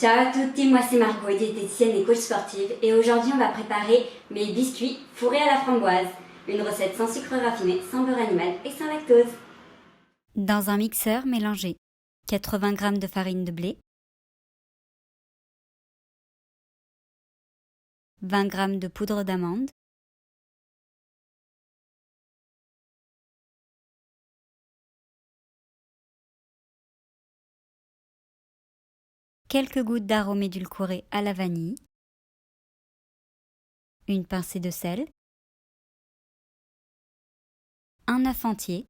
Ciao à tutti, moi c'est Margot, diététicienne et coach sportive, et aujourd'hui on va préparer mes biscuits fourrés à la framboise. Une recette sans sucre raffiné, sans beurre animal et sans lactose. Dans un mixeur, mélangez 80 g de farine de blé, 20 g de poudre d'amande, quelques gouttes d'arôme édulcoré à la vanille, une pincée de sel, un œuf entier,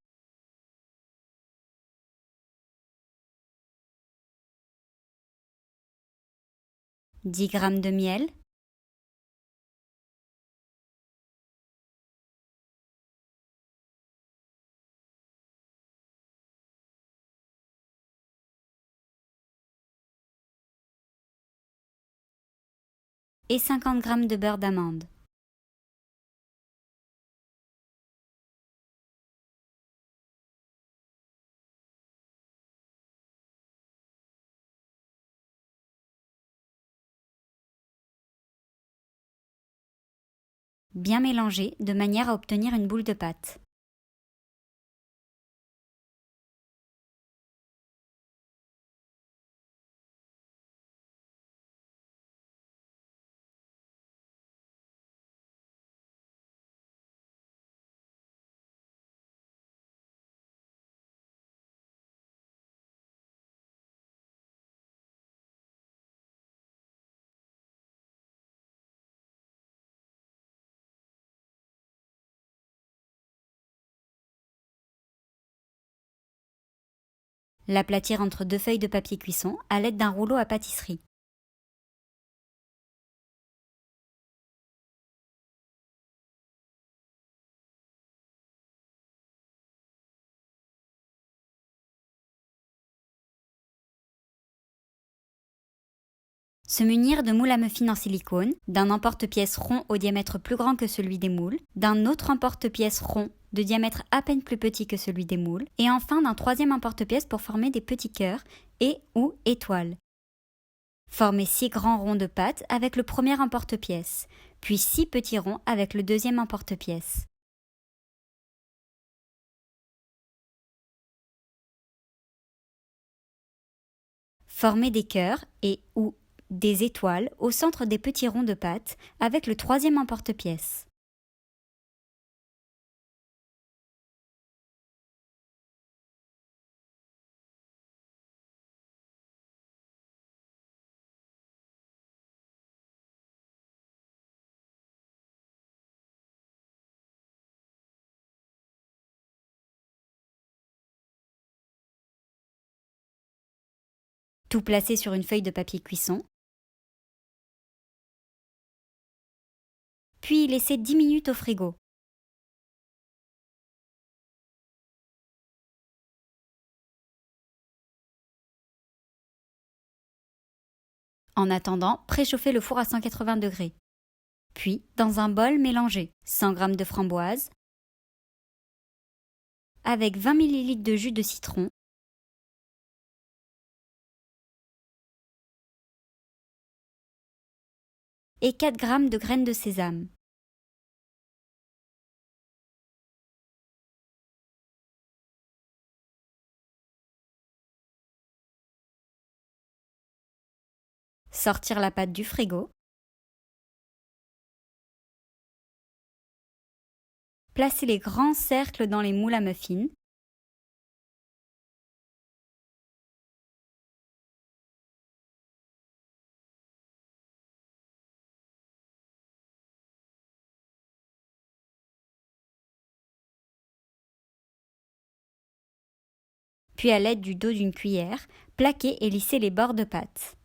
« 10 g de miel, et 50 g de beurre d'amande. Bien mélanger de manière à obtenir une boule de pâte. L'aplatir entre deux feuilles de papier cuisson à l'aide d'un rouleau à pâtisserie. Se munir de moules à muffins en silicone, d'un emporte-pièce rond au diamètre plus grand que celui des moules, d'un autre emporte-pièce rond de diamètre à peine plus petit que celui des moules, et enfin d'un troisième emporte-pièce pour former des petits cœurs et ou étoiles. Formez 6 grands ronds de pâte avec le premier emporte-pièce, puis 6 petits ronds avec le deuxième emporte-pièce. Formez des cœurs et ou des étoiles au centre des petits ronds de pâte avec le troisième emporte-pièce. Tout placer sur une feuille de papier cuisson, puis laisser 10 minutes au frigo. En attendant, préchauffez le four à 180 degrés. Puis, dans un bol, mélangez 100 g de framboise avec 20 ml de jus de citron, et 4 g de graines de sésame. Sortir la pâte du frigo. Placer les grands cercles dans les moules à muffins. Puis à l'aide du dos d'une cuillère, plaquer et lisser les bords de pâte.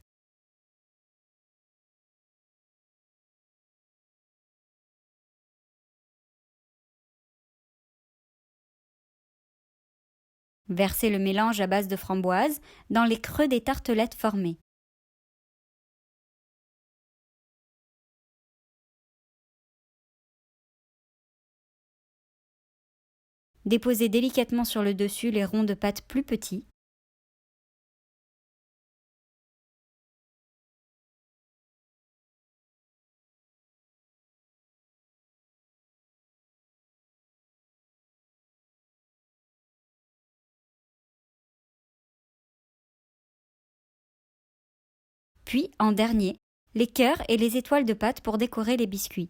Versez le mélange à base de framboise dans les creux des tartelettes formées. Déposez délicatement sur le dessus les ronds de pâte plus petits. Puis, en dernier, les cœurs et les étoiles de pâte pour décorer les biscuits.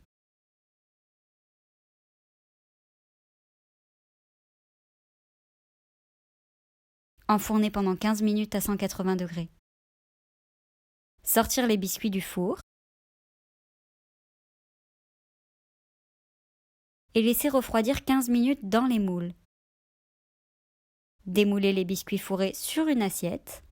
Enfourner pendant 15 minutes à 180 degrés. Sortir les biscuits du four et laisser refroidir 15 minutes dans les moules. Démouler les biscuits fourrés sur une assiette.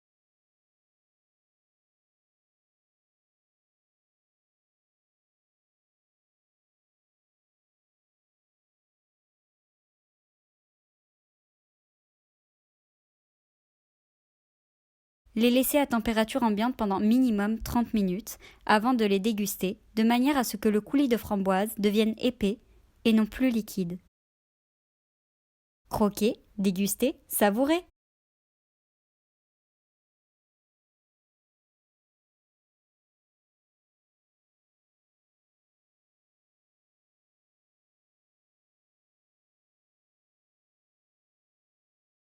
Les laisser à température ambiante pendant minimum 30 minutes avant de les déguster, de manière à ce que le coulis de framboise devienne épais et non plus liquide. Croquer, déguster, savourer.